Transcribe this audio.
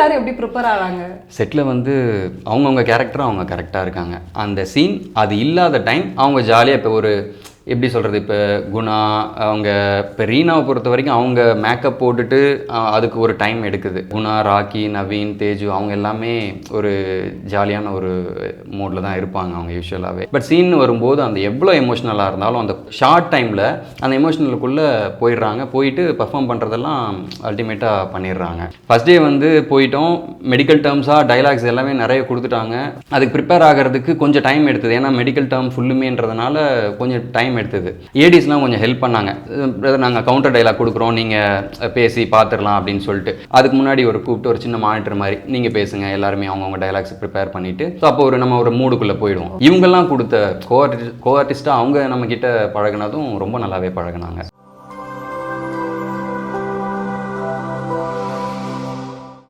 எல்லாரும் எப்படி ப்ரிப்பேர் ஆகிறாங்க? செட்டில் வந்து அவங்கவுங்க கேரக்டரும் அவங்க கரெக்டாக இருக்காங்க. அந்த சீன் அது இல்லாத டைம் அவங்க ஜாலியாக இப்போ ஒரு எப்படி சொல்கிறது, இப்போ குணா அவங்க இப்போ ரீனாவை பொறுத்த வரைக்கும் அவங்க மேக்கப் போட்டுட்டு அதுக்கு ஒரு டைம் எடுக்குது. குணா, ராக்கி, நவீன், தேஜு அவங்க எல்லாமே ஒரு ஜாலியான ஒரு மூடில் தான் இருப்பாங்க அவங்க யூஸ்வலாகவே. பட் சீன் வரும்போது அந்த எவ்வளோ எமோஷ்னலாக இருந்தாலும் அந்த ஷார்ட் டைமில் அந்த எமோஷ்னலுக்குள்ளே போயிடுறாங்க. போயிட்டு பர்ஃபார்ம் பண்ணுறதெல்லாம் அல்டிமேட்டாக பண்ணிடுறாங்க. ஃபஸ்ட் டே வந்து போயிட்டோம், மெடிக்கல் டேர்ம்ஸாக டைலாக்ஸ் எல்லாமே நிறைய கொடுத்துட்டாங்க. அதுக்கு ப்ரிப்பேர் ஆகிறதுக்கு கொஞ்சம் டைம் எடுத்தது. ஏன்னா மெடிக்கல் டேர்ம் ஃபுல்லுமேன்றதுனால கொஞ்சம் டைம் எடுத்தது. ஏடிஸ்லாம் கொஞ்சம் ஹெல்ப் பண்ணாங்க. பிரதர் நாங்கள் கவுண்டர் டைலாக் கொடுக்குறோம், நீங்கள் பேசி பார்த்துடலாம் அப்படின்னு சொல்லிட்டு. அதுக்கு முன்னாடி ஒரு கூப்பிட்டு ஒரு சின்ன மானிட்டர் மாதிரி நீங்கள் பேசுங்க, எல்லாருமே அவங்கவுங்க டைலாக்ஸ் ப்ரிப்பேர் பண்ணிவிட்டு ஸோ அப்போ நம்ம ஒரு மூடுக்குள்ளே போயிடுவோம். இவங்கெல்லாம் கொடுத்த கோ ஆர்டிஸ்ட்டாக அவங்க நம்மக்கிட்ட பழகினதும் ரொம்ப நல்லாவே பழகினாங்க.